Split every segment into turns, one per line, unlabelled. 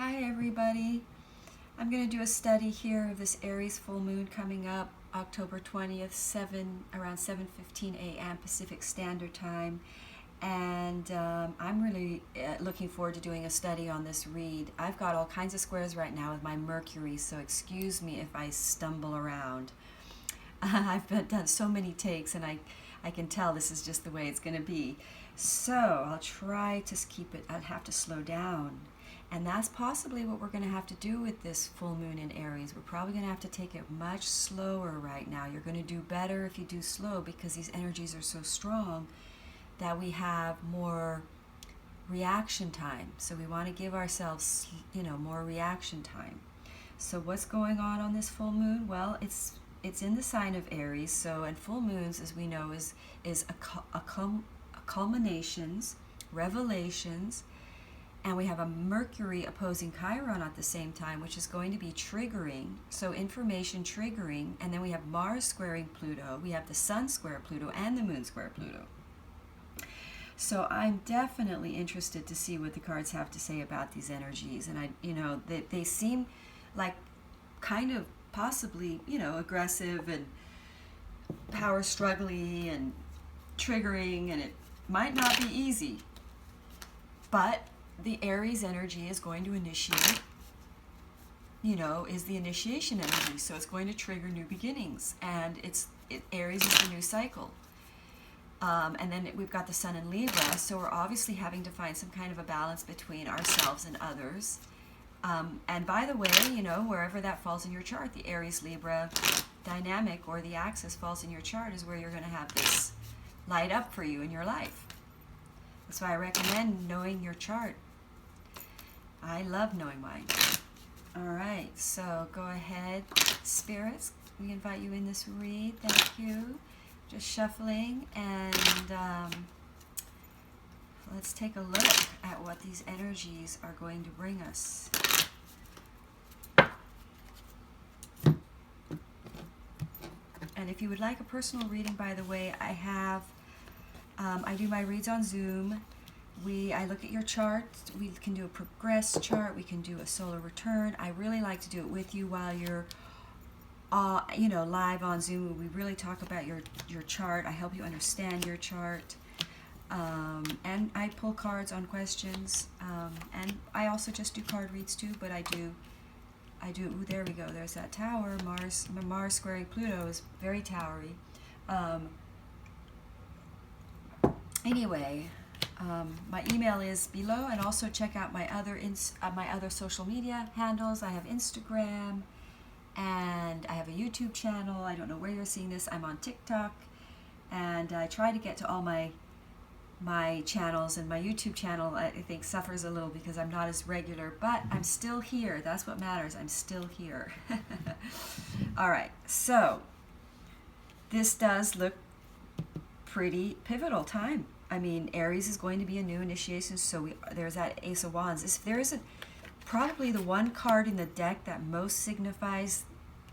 Hi everybody. I'm going to do a study here of this Aries full moon coming up October 20th, around 7:15 a.m. Pacific Standard Time. And I'm really looking forward to doing a study on this read. I've got all kinds of squares right now with my Mercury, so excuse me if I stumble around. I've done so many takes and I can tell this is just the way it's going to be. So I'll try to keep it, I'd have to slow down. And that's possibly what we're going to have to do with this full moon in Aries. We're probably going to have to take it much slower right now. You're going to do better if you do slow because these energies are so strong that we have more reaction time. So we want to give ourselves, more reaction time. So what's going on this full moon? Well, it's in the sign of Aries. So, and full moons, as we know, is a culminations, revelations, and we have a Mercury opposing Chiron at the same time, which is going to be triggering, so information triggering, and then we have Mars squaring Pluto, we have the Sun square Pluto, and the Moon square Pluto. So I'm definitely interested to see what the cards have to say about these energies, and they seem like kind of possibly, aggressive and power struggling and triggering, and it might not be easy, but the Aries energy is going to initiate, is the initiation energy. So it's going to trigger new beginnings. And Aries is the new cycle. And then we've got the Sun in Libra. So we're obviously having to find some kind of a balance between ourselves and others. And by the way, wherever that falls in your chart, the Aries-Libra dynamic or the axis falls in your chart is where you're going to have this light up for you in your life. That's why I recommend knowing your chart. I love knowing mine. All right, so go ahead, spirits. We invite you in this read. Thank you. Just shuffling, and let's take a look at what these energies are going to bring us. And if you would like a personal reading, by the way, I do my reads on Zoom. I look at your chart. We can do a progress chart. We can do a solar return. I really like to do it with you while you're, live on Zoom. We really talk about your chart. I help you understand your chart, and I pull cards on questions. And I also just do card reads too. But I do. Ooh, there we go. There's that tower. Mars squaring Pluto is very towery. Anyway. My email is below, and also check out my other social media handles. I have Instagram, and I have a YouTube channel. I don't know where you're seeing this. I'm on TikTok, and I try to get to all my channels, and my YouTube channel I think suffers a little because I'm not as regular, but I'm still here. That's what matters. I'm still here. All right, so this does look pretty pivotal time. I mean, Aries is going to be a new initiation, so there's that Ace of Wands. There isn't probably the one card in the deck that most signifies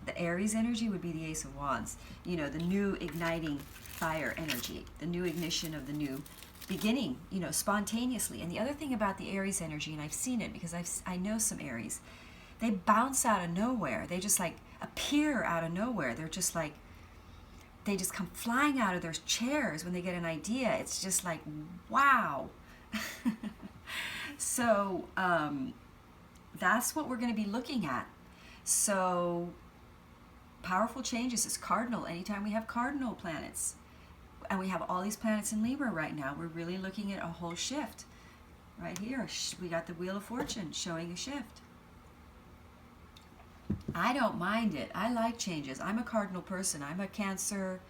the Aries energy would be the Ace of Wands. The new igniting fire energy, the new ignition of the new beginning, spontaneously. And the other thing about the Aries energy, and I've seen it because I know some Aries, they bounce out of nowhere. They just like appear out of nowhere. They're just like, they just come flying out of their chairs when they get an idea. It's just like, wow. So that's what we're going to be looking at. So powerful changes is cardinal. Anytime we have cardinal planets, and we have all these planets in Libra right now, we're really looking at a whole shift. Right here, we got the Wheel of Fortune showing a shift. I don't mind it. I like changes. I'm a cardinal person. I'm a Cancer,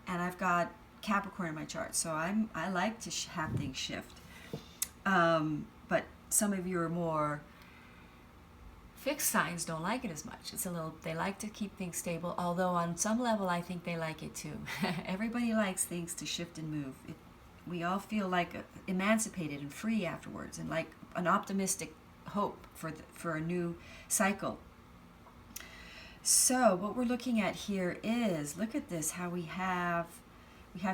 and I've got Capricorn in my chart, so I like to have things shift. But some of you are more fixed signs, don't like it as much. They like to keep things stable, although on some level I think they like it too. Everybody likes things to shift and move. We all feel like emancipated and free afterwards, and like an optimistic hope for a new cycle. So what we're looking at here is, look at this, how we have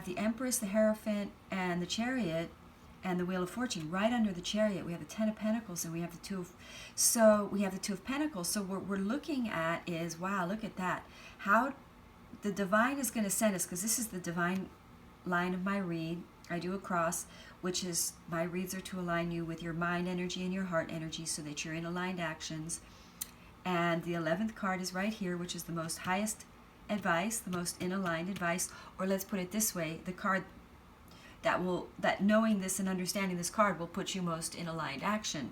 the Empress, the Hierophant, and the Chariot, and the Wheel of Fortune. Right under the Chariot, we have the Ten of Pentacles, and we have the Two of Pentacles. So what we're looking at is, wow, look at that. How the divine is going to send us, because this is the divine line of my read. I do a cross, which is, my reads are to align you with your mind energy and your heart energy so that you're in aligned actions. And the 11th card is right here, which is the most highest advice, the most in aligned advice, or let's put it this way, the card that knowing this and understanding this card will put you most in aligned action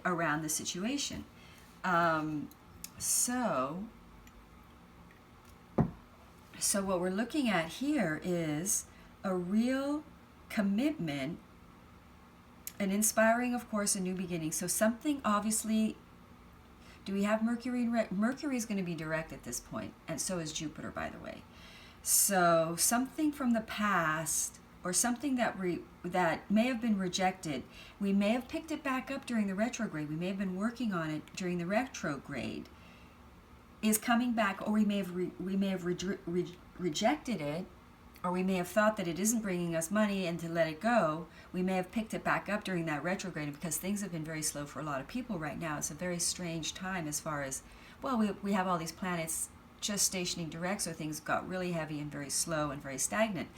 around the situation. So what we're looking at here is a real commitment, an inspiring, of course, a new beginning. So something, obviously, do we have Mercury? Mercury is going to be direct at this point, and so is Jupiter, by the way. So something from the past, or something that may have been rejected, we may have picked it back up during the retrograde. We may have been working on it during the retrograde. Is coming back, or we may have rejected it, or we may have thought that it isn't bringing us money and to let it go. We may have picked it back up during that retrograde, because things have been very slow for a lot of people right now. It's a very strange time as far as, well, we have all these planets just stationing direct, so things got really heavy and very slow and very stagnant.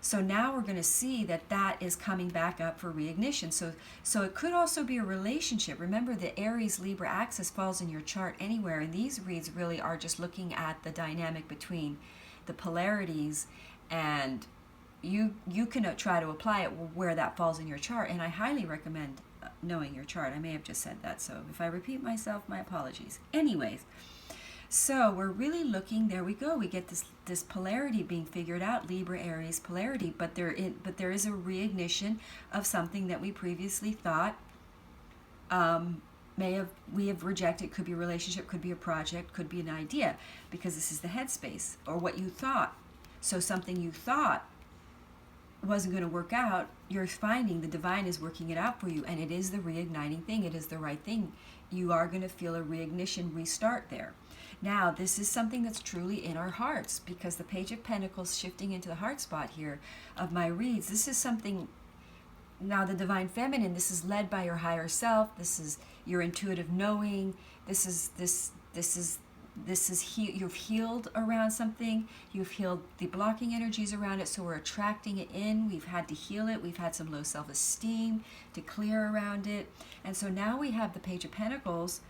So now we're going to see that is coming back up for reignition. So it could also be a relationship. Remember, the Aries Libra axis falls in your chart anywhere, and these reads really are just looking at the dynamic between the polarities, and you can try to apply it where that falls in your chart. And I highly recommend knowing your chart. I may have just said that, so if I repeat myself, my apologies. Anyways, so we're really looking, there we go, we get this polarity being figured out, Libra Aries polarity, but there is a reignition of something that we previously thought we have rejected. Could be a relationship, could be a project, could be an idea, because this is the headspace, or what you thought. So something you thought wasn't going to work out, you're finding the divine is working it out for you, and it is the reigniting thing. It is the right thing. You are going to feel a reignition, restart there. Now, this is something that's truly in our hearts, because the Page of Pentacles shifting into the heart spot here of my reads, this is something, now the Divine Feminine, this is led by your higher self, this is your intuitive knowing, you've healed around something, you've healed the blocking energies around it, so we're attracting it in, we've had to heal it, we've had some low self-esteem to clear around it, and so now we have the Page of Pentacles.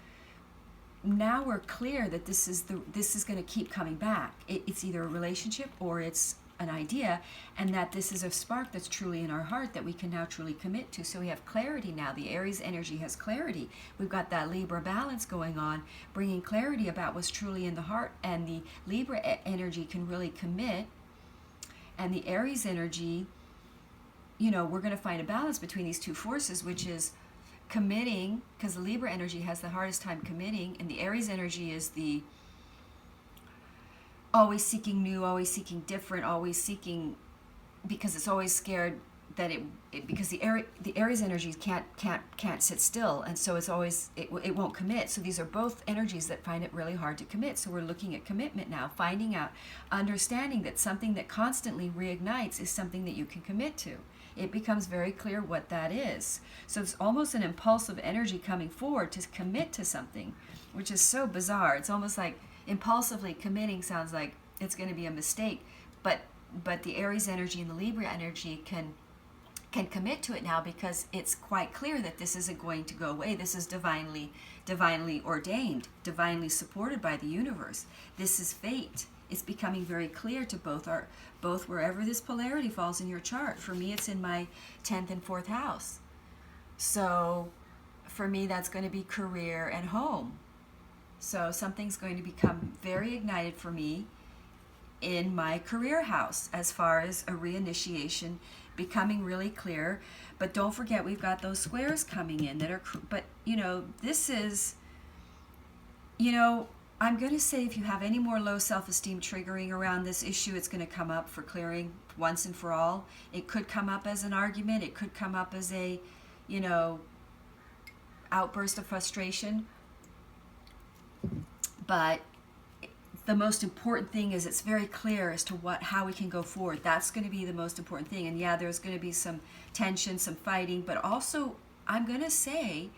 Now we're clear that this is going to keep coming back. It's either a relationship or it's an idea, and that this is a spark that's truly in our heart that we can now truly commit to. So we have clarity now. The Aries energy has clarity. We've got that Libra balance going on, bringing clarity about what's truly in the heart, and the Libra energy can really commit, and the Aries energy, we're going to find a balance between these two forces, which is committing, because the Libra energy has the hardest time committing, and the Aries energy is the always seeking new, always seeking different, always seeking, because it's always scared that because the Aries energy can't sit still, and so it's always it won't commit. So these are both energies that find it really hard to commit. So we're looking at commitment now, finding out, understanding that something that constantly reignites is something that you can commit to. It becomes very clear what that is. So it's almost an impulsive energy coming forward to commit to something, which is so bizarre. It's almost like impulsively committing sounds like it's going to be a mistake, but the Aries energy and the Libra energy can commit to it now, because it's quite clear that this isn't going to go away. This is divinely ordained, divinely supported by the universe. This is fate. It's becoming very clear to both wherever this polarity falls in your chart. For me, it's in my 10th and 4th house. So for me, that's going to be career and home. So something's going to become very ignited for me in my career house as far as a reinitiation becoming really clear. But don't forget, we've got those squares coming in that are, but this is, I'm going to say, if you have any more low self-esteem triggering around this issue, it's going to come up for clearing once and for all. It could come up as an argument. It could come up as a, outburst of frustration. But the most important thing is it's very clear as to how we can go forward. That's going to be the most important thing. And yeah, there's going to be some tension, some fighting, but also I'm going to say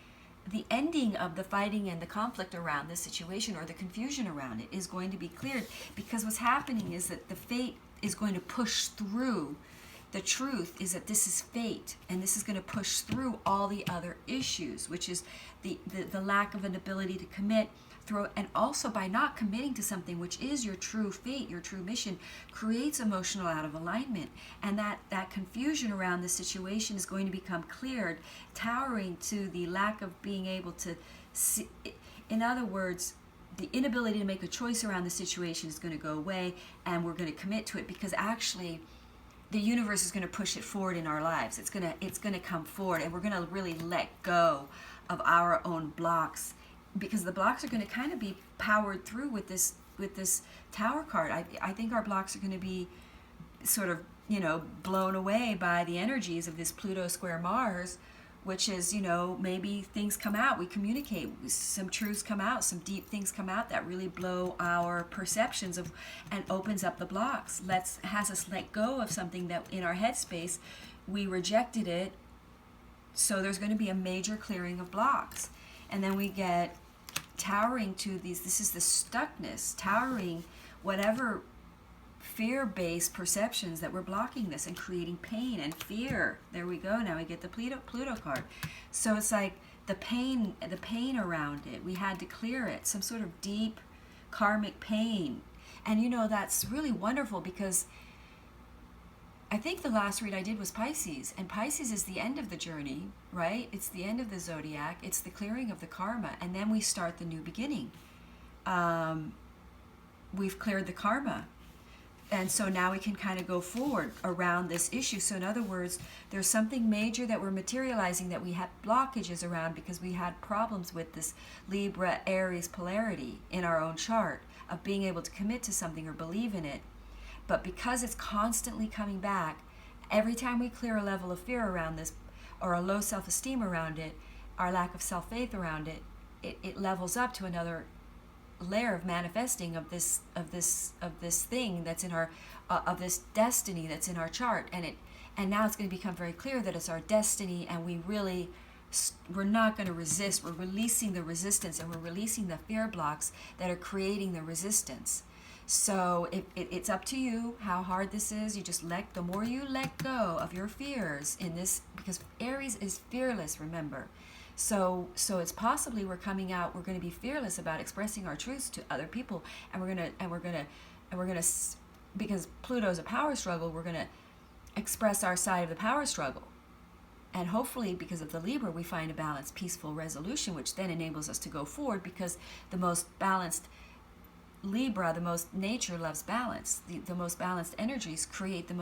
the ending of the fighting and the conflict around this situation, or the confusion around it, is going to be cleared, because what's happening is that the fate is going to push through. The truth is that this is fate, and this is going to push through all the other issues, which is the lack of an ability to commit through, and also by not committing to something which is your true fate, your true mission, creates emotional out of alignment, and that confusion around the situation is going to become cleared, towering to the lack of being able to see. In other words, the inability to make a choice around the situation is going to go away, and we're going to commit to it, because actually the universe is going to push it forward in our lives. It's going to come forward, and we're going to really let go of our own blocks, because the blocks are going to kind of be powered through with this Tower card. I think our blocks are going to be sort of, blown away by the energies of this Pluto square Mars, which is, maybe things come out, we communicate, some truths come out, some deep things come out that really blow our perceptions of, and opens up the blocks, has us let go of something that in our headspace we rejected it. So there's going to be a major clearing of blocks. And then we get towering to these, this is the stuckness, towering whatever fear-based perceptions that were blocking this and creating pain and fear. There we go. Now we get the Pluto card. So it's like the pain around it. We had to clear it, some sort of deep karmic pain. And that's really wonderful, because I think the last read I did was Pisces, and Pisces is the end of the journey, right? It's the end of the zodiac. It's the clearing of the karma, and then we start the new beginning. We've cleared the karma, and so now we can kind of go forward around this issue. So in other words, there's something major that we're materializing that we had blockages around, because we had problems with this Libra Aries polarity in our own chart of being able to commit to something or believe in it. But because it's constantly coming back, every time we clear a level of fear around this, or a low self-esteem around it, our lack of self-faith around it, it levels up to another layer of manifesting of this thing that's in our of this destiny that's in our chart, and now it's going to become very clear that it's our destiny, and we're not going to resist. We're releasing the resistance, and we're releasing the fear blocks that are creating the resistance. So it's up to you how hard this is. You just the more you let go of your fears in this, because Aries is fearless, remember. So it's possibly we're going to be fearless about expressing our truths to other people, and we're going to, because Pluto's a power struggle, we're going to express our side of the power struggle. And hopefully, because of the Libra, we find a balanced, peaceful resolution, which then enables us to go forward, because the most balanced Libra, the most nature loves balance. The most balanced energies create the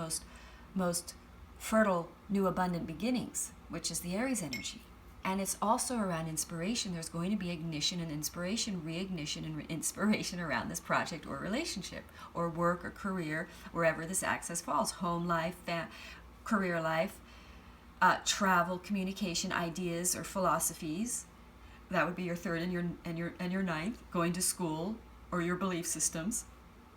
most fertile, new, abundant beginnings, which is the Aries energy. And it's also around inspiration. There's going to be ignition and inspiration, reignition and inspiration around this project or relationship or work or career, wherever this axis falls. Home life, career life, travel, communication, ideas or philosophies. That would be your third and your ninth. Going to school, or your belief systems,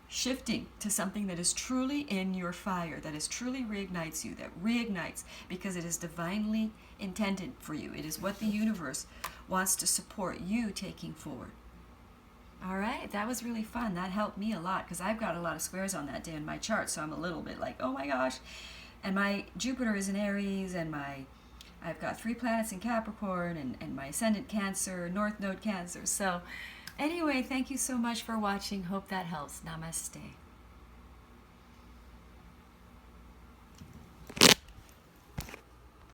shifting to something that is truly in your fire, that is truly reignites you, that reignites because it is divinely intended for you. It is what the universe wants to support you taking forward. All right, that was really fun. That helped me a lot, because I've got a lot of squares on that day in my chart, so I'm a little bit like, oh my gosh. And my Jupiter is in Aries, and I've got 3 planets in Capricorn, and my ascendant Cancer, North Node Cancer. So anyway, thank you so much for watching. Hope that helps. Namaste.